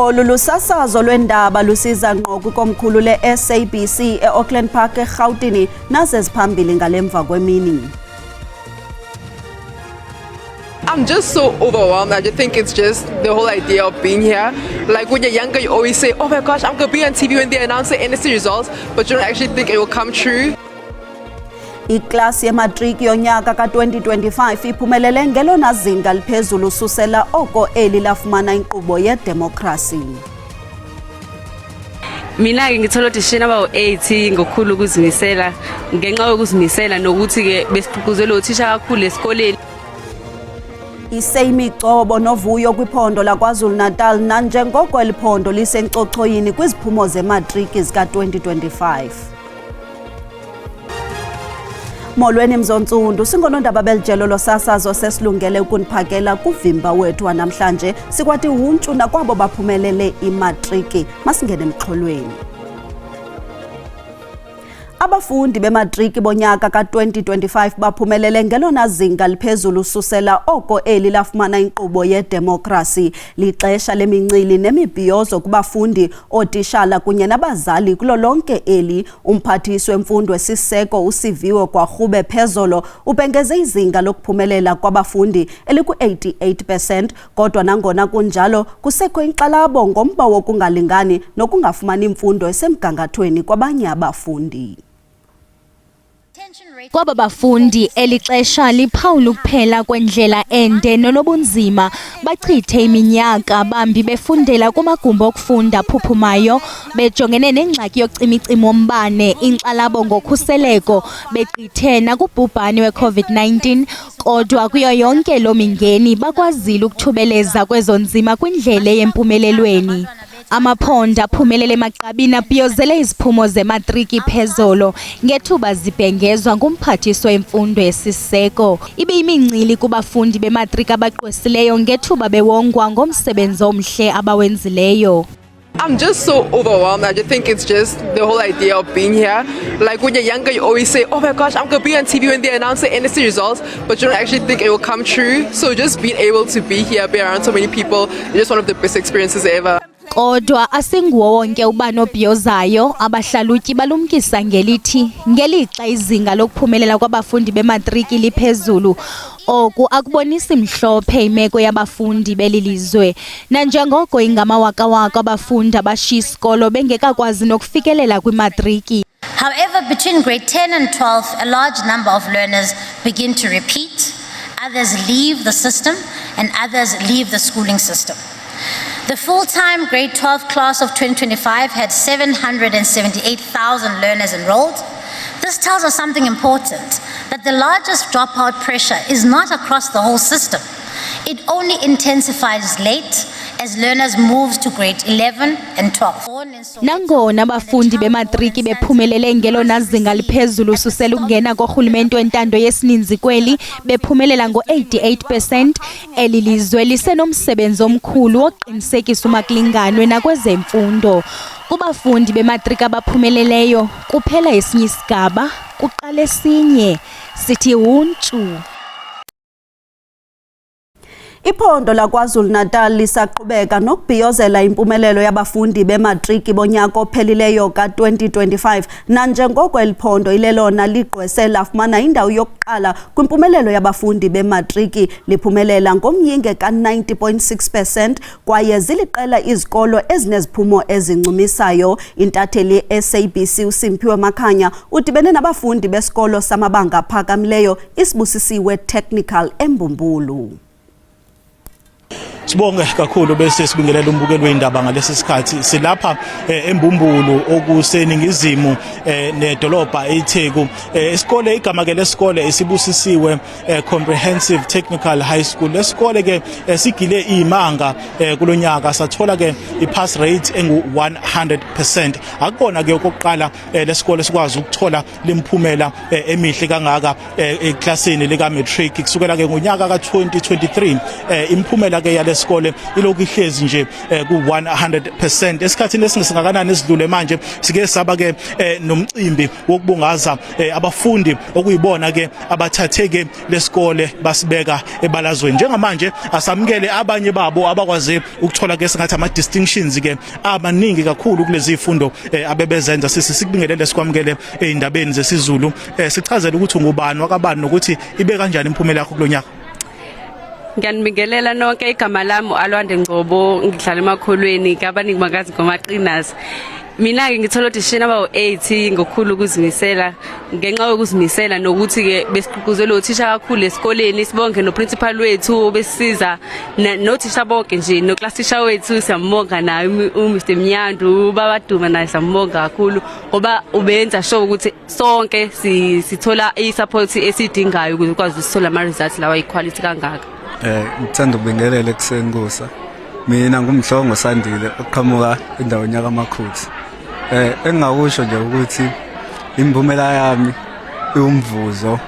Olu sasazo lwendaba lusiza ngqo kwikomkhulu le-SABC e-Auckland Park eGauteng naze ziphambili ngalemva kwemini. I'm just so overwhelmed. I just think it's just the whole idea of being here. Like when you're younger, you always say, oh my gosh, I'm going to be on TV when they announce the NSC results, but you don't actually think it will come true. Iklasi yematriki yonyaka ka-2025 iphumelele ngelona zinga liphezulu susela oko eli lafumana inkqubo yedemokrasi. Mina ngithola audition aba-8 ngokukhulu ukuzimisela ngenxa yokuzimisela nokuthi ke besiqhuquzela uthisha kakhulu esikoleni. Iseyimicobo novuyo kwiphondo laKwaZulu Natal nanjengoko eliphondo lisencochoyini kwiziphumo zematriki zika-2025. Molweni Mzontsundu, singonondaba belijelo losasazo sesilungele ukuniphakela kuvimba wethu wanamhlanje sikwathi huntshu nakwabo baphumelele imatriki. Masingene emxholweni. Abafundi bematriki bonyaka ka-2025 baphumelele ngelona zinga liphezulu susela oko eli lafumana inkqubo yedemokrasi. Lixesha lemincili nemibhiyozo kubafundi, ootishala kunye nabazali kulo lonke eli. Umphathiswa wemfundo esiseko uSiviwe Gwarhube Phezolo ubhengeze izinga lokuphumelela kwabafundi eliku-88%, kodwa nangona kunjalo kusekho inkxalabo ngomba wokungalingani nokungafumani imfundo esemgangathweni kwabanye abafundi. Kwaba bafundi elixesha liphawula ukuphela kwendlela ende nolobunzima, bachithe iminyaka bambi befundela kumagumbi okufunda aphuphumayo, bejongene nengxaki yocimicimi wombane, inkxalabo ngokhuseleko, begqithe nakubhubhane we-COVID-19, kodwa kuyo yonke lo mingeni bakwazile ukuthubeleza kwezo nzima kwindlela yempumelelweni. Amaphondo aphumelele emagqabini abhiyozele iziphumo zematriki Phezolo ngethuba zibhengezwa ngumphathiswa wemfundo esiseko. Ibe yimincili kubafundi bematriki abagqwesileyo ngethuba bewongwa ngomsebenzi omhle abawenzileyo. I'm just so overwhelmed. I just think it's just the whole idea of being here. Like when you're younger, you always say, oh my gosh, I'm going to be on TV when they announce the NSC results, but you don't actually think it will come true. So just being able to be here, be around so many people, is just one of the best experiences ever. Kodwa asinguwo wonke ubani obhiyozayo. Abahlalutyi balumkisa ngelithi ngelixa izinga lokuphumelela kwabafundi bematriki liphezulu, oku akubonisi mhlophe imeko yabafundi belilizwe. Nanjengoko ingamawakawaka abafundi abashiya isikolo bengekakwazi nokufikelela kwimatriki. However, between grade 10 and 12, a large number of learners begin to repeat, others leave the system, and others leave the schooling system. The full-time grade 12 class of 2025 had 778,000 learners enrolled. This tells us something important, that the largest dropout pressure is not across the whole system. It only intensifies late as learners move to grade 11 and 12. Nangona abafundi bematriki bephumelele ngelona zinga liphezulu susela ukungena korhulumente wentando yesininzi kweli bephumelela ngo-88%, eli lizwe lisenomsebenzi omkhulu wokuqinisekisa umakulinganwe nakwezemfundo. Kubafundi bematriki abaphumeleleyo kuphela esinye isigaba, kuqala esinye, sithi huntshu. Iphondo laKwaZulu Natal lisaqhubeka nokubhiyozela impumelelo yabafundi bematriki bonyaka ophelileyo ka-2025 nanjengoko eliphondo ilelona ligqwese lafumana indawo yokuqala kwimpumelelo yabafundi bematriki, liphumelela ngomyinge ka-90.6% kwaye ziliqela izikolo ezineziphumo ezincumisayo. Intatheli ye-SABC uSimphiwe Makhanya udibene nabafundi besikolo samabanga aphakamileyo iSibusisiwe Technical eMbumbulu. Sibonge kakhulu bese sibingelela umbukelo weindaba ngalesi sikhathi silapha eMbumbulu okuseningizimu nedolobha eTheku. Isikole igama ke lesikole iSibusisiwe Comprehensive Technical High School. Lesikole ke sigile imanga kulonyaka sathola ke ipass rate engu-100%. Akubona ke okokuqala lesikole sikwazi ukuthola limphumela emihle kangaka eklasini lika matric kusukela ke ngonyaka ka-2023. Imphumela ke yale lesikole ilokhu ihlezi nje ku 100%. Esikhathini esingakanani esidlule manje sike saba ke nomcimbi wokubungaza abafundi okuyibona ke abathatheke lesikole basibeka ebalazweni. Njengamanje asamukele abanye babo abakwazi ukuthola ke singathi ama distinctions ke abaningi kakhulu kulezi ifundo abebezenza. Sikubingelele sikwamukele eindabeni zesiZulu. Sichazele ukuthi ungubani wakabani nokuthi ibe kanjani imphumela yakho kulonyaka. Ngiyanibingelela nonke, igama lami Alwande Ngcobo, ngihlala emakholweni kabaningi makazi ngomaqinasi. Mina ke ngithola audition aba 80 ngokukhulu ukuzimisela, ngenxa yokuzimisela nokuthi ke besiqhuquzela uthisha kakhulu esikoleni, sibonke no principal wethu besisiza nothisha bonke nje no class teacher wethu siyambonga naye uMr Mnyandu, baba Duma naye siyambonga kakhulu ngoba ubenza sure ukuthi sonke sithola i-support esidingayo ukuze ukwazi ukuthola ama results lawa equality kangaka. Ngithanda ukubingelela ekseni kusa. Mina ngumhlongo Sandile oqhamuka endaweni yakaMakhuthi. Engakusho nje ukuthi imphumela yami iumvuzo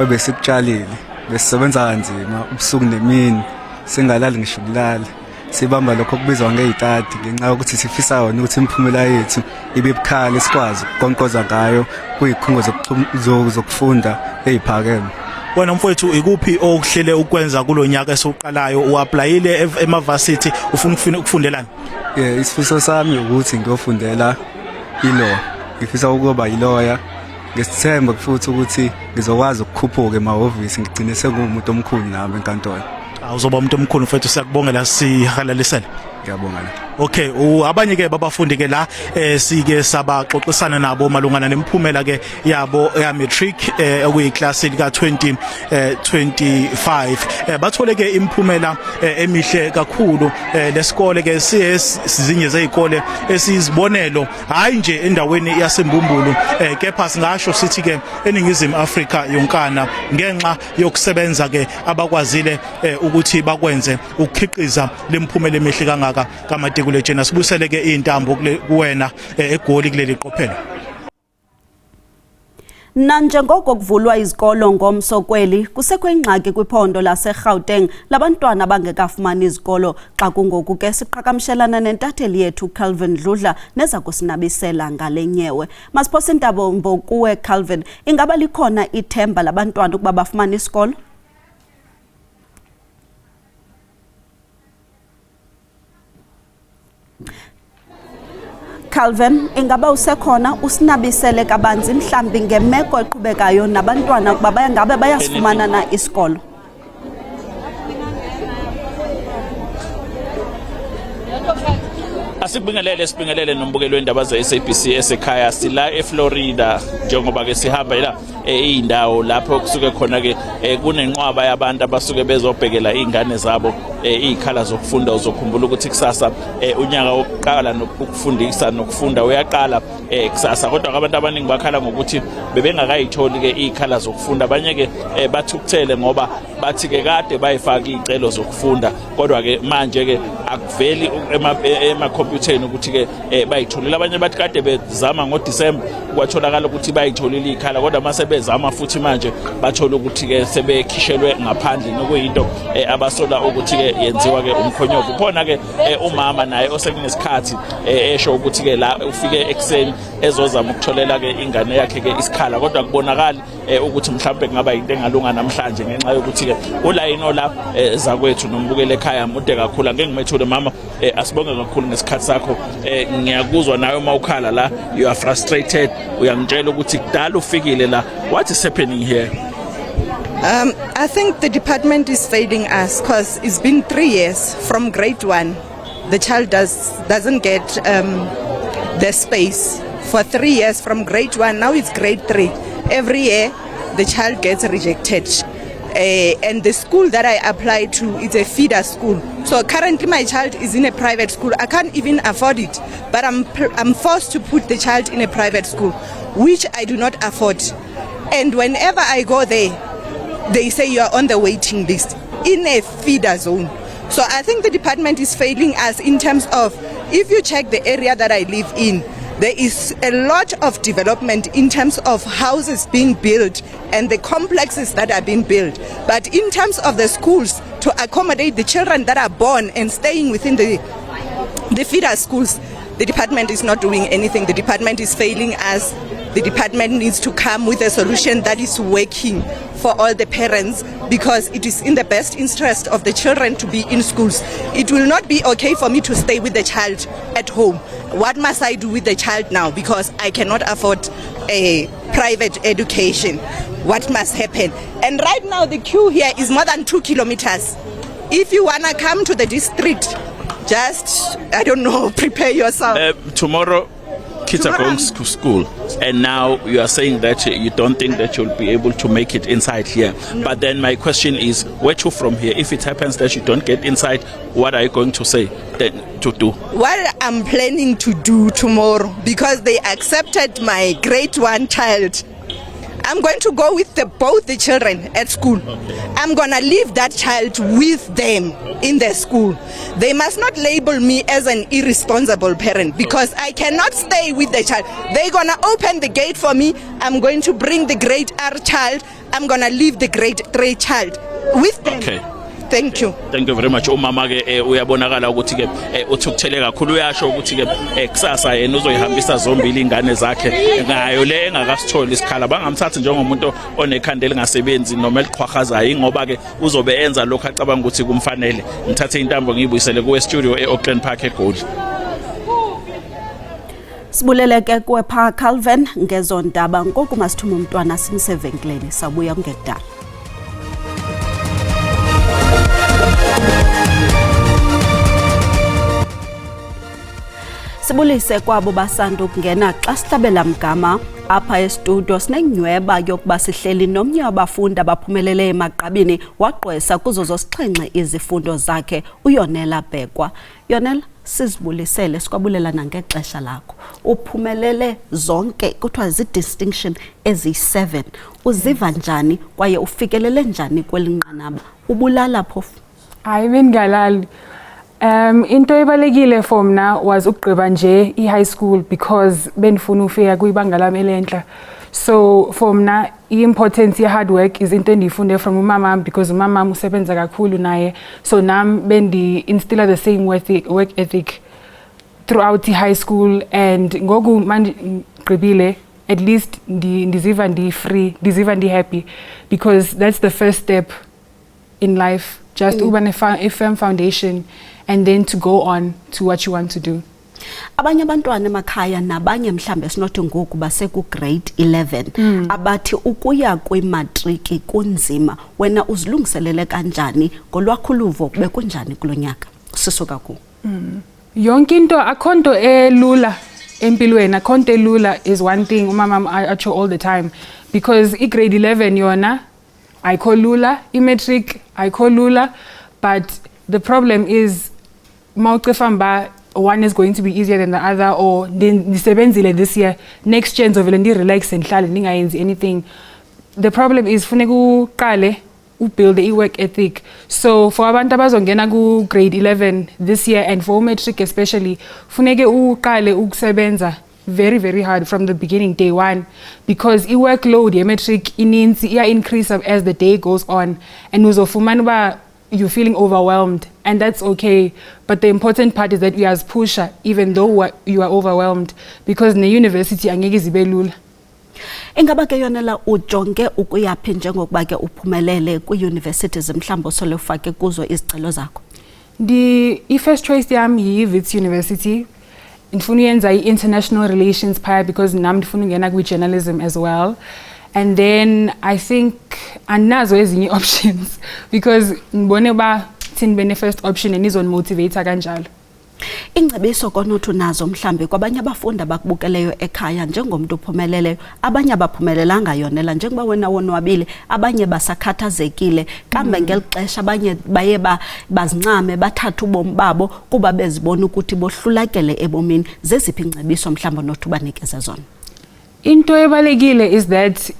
ebesikutshalile. Besisebenza kanzima ubusuku nemini, singalali ngisho ukulala. Sibamba lokho kubizwa ngezitati ngenxa yokuthi sifisa yona ukuthi imphumela yethu ibe bukhali sikwazi ukonkoza ngayo kuyikhungo zokufunda eziphakeme. Wena mfowethu ikuphi okuhlele ukwenza kulonyaka esoqalayo uapplyile emavarsity ufuna ukufundelana? Isifiso sami ukuthi ngiyofundela ilaw. Ngifisa ukuba ilawyer. Ngesithemba futhi ukuthi ngizokwazi ukukhuphuka emahhovisi ngigcine sengumuntu omkhulu nami enkantolo. Awuzoba umuntu omkhulu mfowethu, siyakubongela sihalalisele. Ngiyabonga. Okay, abanye ke babafundi ke la sike sabaxoxisana nabo malungana nemphumela ke yabo ya matric okuyiclass lika 2025. Bathole ke imphumela emihle kakhulu. Lesikole ke sizinye zezikole esizibonelo hayi nje endaweni yasembumbulu, kepha singasho sithi ke eningizimu Afrika yonkana ngenxa yokusebenza ke abakwazile ukuthi bakwenze ukukhiqiza lemphumela emihle kangaka kaMatekule. Sibusele ke intambo kuwena egoli kuleli qophelo. Nanjengoko kuvulwa izikolo ngomsokweli kusekho ingxaki kwiphondo laseGauteng labantwana abangekafumani izikolo xa kungoku ke siqhagamshelana nentatheli yethu Calvin Dludla neza kusinabisela ngalenyewe. Masiphose intabombo kuwe Calvin, ingaba likhona ithemba labantwana ukuba bafumana isikolo? Calvin, ingaba usekhona usinabisele kabanzi mhlambi ngemeko eqhubekayo nabantwana kuba bayangabe bayasifumana na isikolo? Sibingelele nombukelo wendaba ze-SABC esekhaya. Sila eFlorida njengoba ke sihamba la indawo lapho kusuke khona ke kunenqwaba yabantu abasuke bezobhekela izingane zabo izikhala zokufunda. Uzokhumbula ukuthi kusasa unyaka wokuqala nokufundisa nokufunda uyaqala kusasa, kodwa abantu abaningi bakhala ngokuthi bebengakayitholi ke izikhala zokufunda. Abanye ke bathukuthele ngoba bathi ke kade bayifaka izicelo zokufunda, kodwa ke manje ke akuveli ema-computereni ukuthi ke bayitholile. Abanye bathi kade bezama ngoDisemba kwatholakala ukuthi bayitholile izikhala, kodwa mase bezama futhi manje bathola ukuthi ke sebekhishelwe ngaphandle nokuyinto abasola ukuthi ke yenziwa ke umkhonyovu. Khona ke umama naye osekunesikhathi esho ukuthi ke la ufike ekseni ezozama ukutholela ke ingane yakhe ke isikhala, kodwa kubonakala ukuthi mhlawumbe kungaba into engalunga namhlanje ngenxa yokuthi ke ulayino la zakwethu nombukele ekhaya mude kakhulu. Ngeke ngimethule mama, asibonge kakhulu ngesikhathi sakho. Ngiyakuzwa nawe uma ukhala la, you are frustrated, uyangitshela ukuthi kudala ufikile la. What is happening here? I think the department is failing us because it's been 3 years from grade 1. The child doesn't get the space for 3 years from grade 1. Now it's grade 3. Every year the child gets rejected. And the school that I applied to is a feeder school. So currently my child is in a private school. I can't even afford it, but I'm forced to put the child in a private school, which I do not afford. And whenever I go there, they say you are on the waiting list in a feeder zone. So I think the department is failing us in terms of, if you check the area that I live in, There is a lot of development in terms of houses being built and the complexes that are being built. But in terms of the schools, to accommodate the children that are born and staying within the feeder schools, the department is not doing anything. The department is failing us. The department needs to come with a solution that is working for all the parents, because it is in the best interest of the children to be in schools. It will not be okay for me to stay with the child at home. What must I do with the child now? Because I cannot afford a private education. What must happen? And right now the queue here is more than 2 kilometers. If you want to come to the district, just, I don't know, prepare yourself. Tomorrow, kids are going to school, and now you are saying that you don't think that you'll be able to make it inside here. No. But then my question is, where to from here? If it happens that you don't get inside, what are you going to say then to do? What I'm planning to do tomorrow, because they accepted my grade 1 child, I'm going to go with both the children at school. Okay. I'm going to leave that child with them in the school. They must not label me as an irresponsible parent, because I cannot stay with the child. They're going to open the gate for me. I'm going to bring the grade R child. I'm going to leave the grade 3 child with them. Okay. Thank you. Thank you very much. Umama ke uyabonakala ukuthi ke uthukuthele kakhulu, uyasho ukuthi ke kusasa yena uzoyihambisa zombili ingane zakhe ngayo le engakasitholi isikhala. Bangamthathi njengomuntu onekhanda elingasebenzi noma eliqhwahazayo, ngoba ke uzobe enza lokho acabanga ukuthi kumfanele. Ngithathe intambo ngiyibuyisele kuwe studio eOakland Park eGoli. Sibuleleke kuwe pha Calvin ngezondaba. Ngoku masithume umntwana simsevenkleni, sabuya ngekudala. Sibulise kwabo basanda ukungena xa sihlabela mgama apha estudio sinenyweba yokuba sihleli nomnye wabafundi abaphumelele emagqabini wagqwesa kuzo zosixhenxe izifundo zakhe, uYonela Bhekwa. Yonela, sizibulisele, sikwabulela nangexesha lakho. Uphumelele zonke kuthiwa zi-distinction ezi-7. Uziva njani kwaye ufikelele njani kwelinqanaba? Ubulala phofu? Hayi bengalali. Into ebalekile for mina was ukugqiba nje high school, because benifuna ufika kwibanga lami elentla. So for mina i-importance ye hard work is into endiyifunde from umama, because umama usebenza kakhulu naye. So nami bendi instill the same work ethic throughout the high school, and ngoku manje ngqibile, at least ndiziva ndi-free, ndiziva ndi-happy, because that's the first step in life. Just a firm foundation, and then to go on to what you want to do. Abanye abantwana emakhaya nabanye mhlambe sinothi ngoku base ku grade 11 abathi ukuya kwimatriki kunzima, wena uzilungiselele kanjani ngolwakho luvo kube kunjani kulonyaka sisuka ku? Yonke into akhonto elula empilweni, akhonto elula is one thing umama acho all the time, because I grade 11 yona ayikho lula, i-matric ayikho lula, but the problem is mawucefamba one is going to be easier than the other, or ndisebenzile this year, next year ndizovele ndi-relax ndihlale ndingayenzi anything. The problem is funeka uqale ubuild i-work ethic. So for abantu abazongena ku grade 11 this year, and for matric especially, funeke uqale ukusebenza very, very hard from the beginning, day one, because i-workload ye-matric ininzi iya-increase as the day goes on, and uzofumana uba you're feeling overwhelmed, and that's okay. But the important part is that we as pusher, even though you are overwhelmed, because in the university angeke zibe lula. Ingaba ke Yonela ujonge ukuyaphi njengokuba ke uphumelele kwi-universities mhlawumbe solo ufake kuzo izicelo zakho? I-first choice yami yi-Wits University. Ndifuna uyenza i-international relations phaya, because nami ndifuna ungena kwi-journalism as well. And then I think anazo ezinye options, because ngibone ba thini bene first option enizonmotivate kanjalo. Ingcebiso konothi nazo mhlambe kwabanye abafundi abakubukeleyo ekhaya njengomuntu ophumeleleyo, abanye abaphumelelanga Yonela njengoba wena wonwabile, abanye basakhathazekile, kambe ngelixesha abanye baye bazincame bathatha ubomi babo kuba bezibona ukuthi bohlulakele ebomini. Zeziphi ingcebiso mhlambe nothi banikeze zona? Into ebalekile is that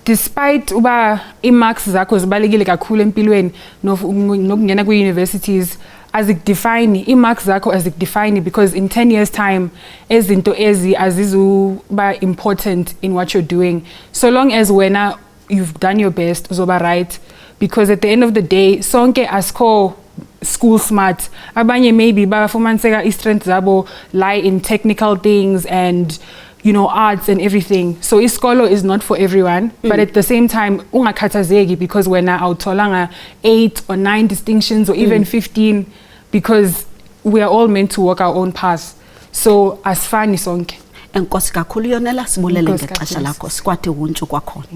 despite uba i-marks zakho zibalekile kakhulu empilweni nokungena kwi-universities, azikudefine i-marks zakho azikudefine because in 10 years time ezinto azizuba important in what you're doing so long as wena you've done your best uzoba right because at the end of the day sonke asikho school smart abanye maybe bafumaniseka i-strength zabo lie in technical things and arts and everything so isikolo is not for everyone but at the same time ungakhathazeki because wena awutholanga 8 or 9 distinctions or even 15 because we are all meant to walk our own path so asifani sonke. Enkosi kakhulu Yonela sibulele ngexesha lakho sikwade wuntshu kwakhona.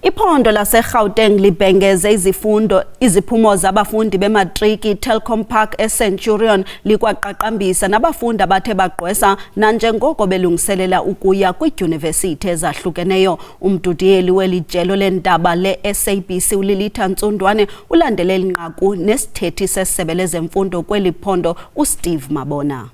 Iphondo laseGauteng libhengeze iziphumo zabafundi bematriki Telkom Park eCenturion likwaqaqambisa nabafundi abathe bagqwesa nanjengoko belungiselela ukuya kwidyunivesithi ezahlukeneyo. Umdudiyeli welijelo lendaba le-SABC uLilitha Ntsundwane ulandelela inqaku nesithethi sesebe lezemfundo kweli phondo uSteve Mabona.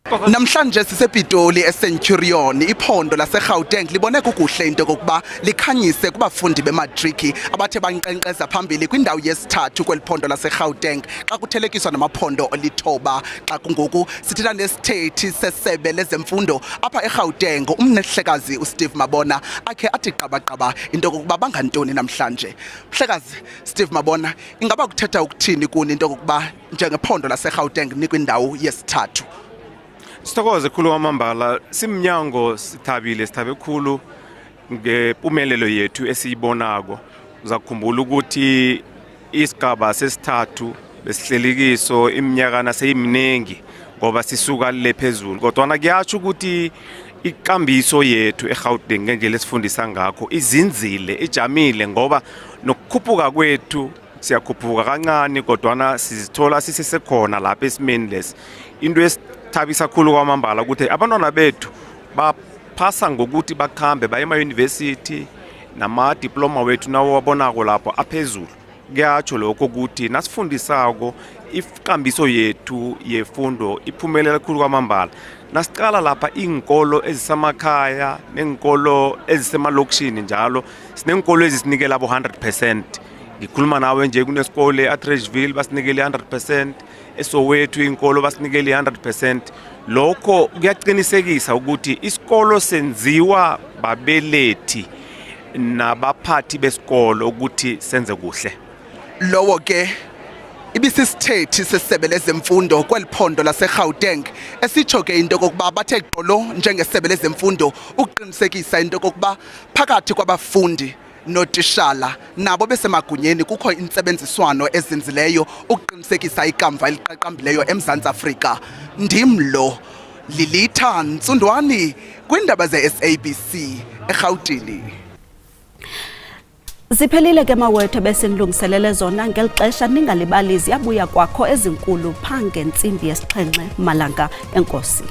Namhlanje sisePitoli eCenturion iphondo laseGauteng libone kukuhle into kokuba likhanyise kubafundi bematriki abathe banqenqeza phambili kwindawo yesithathu kweliphondo laseGauteng xa kuthelekiswa namaphondo olithoba xa kungoku sithetha nesithethi sesebe lezemfundo apha eGauteng umnehlekazi uSteve Mabona akhe athi qabaqaba into kokuba bangantoni namhlanje. Mhlekazi Steve Mabona ingaba kuthetha ukuthini kuni into kokuba njengephondo laseGauteng nikwindawo yesithathu? Sithokoze khulu kwamambala simnyango sithabile sithabe khulu ngempumelelo yethu esiyibonako uzakukhumbula ukuthi isigaba sesithathu besihlelikiso iminyaka seyimningi ngoba sisuka le phezulu kodwa kuyatsho ukuthi ikambiso yethu eGauteng ngendlela esifundisa ngakho izinzile ijamile ngoba nokukhuphuka kwethu siyakhuphuka kancane kodwa sizithola sisesekhona lapha esimeni lesi into thabisa khulu kwamambala ukuthi abantwana bethu baphasa ngokuthi bakhambe baye ema-university nama-diploma wethu nawo wabonako lapho aphezulu. Kuyatsho lokho ukuthi nasifundisako ikambiso yethu yefundo iphumelela khulu kwamambala. Nasiqala lapha iinkolo ezisemakhaya neenkolo ezisemalokishini njalo sineenkolo ezisinikela abo 100%. Ngikhuluma nawe nje kunesikole eAtteridgeville basinikele 100%, eSoweto inkolo basinikele 100%. Lokho kuyaqinisekisa ukuthi isikolo senziwa babelethi nabaphathi besikolo ukuthi senze kuhle. Lowo ke ibisisithethi sesebe lezemfundo kweliphondo laseGauteng esitsho ke into kokuba bathe qolo njengesebe lezemfundo ukuqinisekisa into kokuba phakathi kwabafundi notishala nabo besemagunyeni kukho intsebenziswano ezinzileyo ukuqinisekisa ikamva eliqaqambileyo eMzantsi Afrika. Ndimlo Lilitha Ntsundwane kwindaba ze-SABC eGauteng. Ziphelile ke mawethu besinilungiselele zona ngelixesha ningalibali ziyabuya kwakho ezinkulu phange ntsimbi yesixhenxe malanga. Enkosi.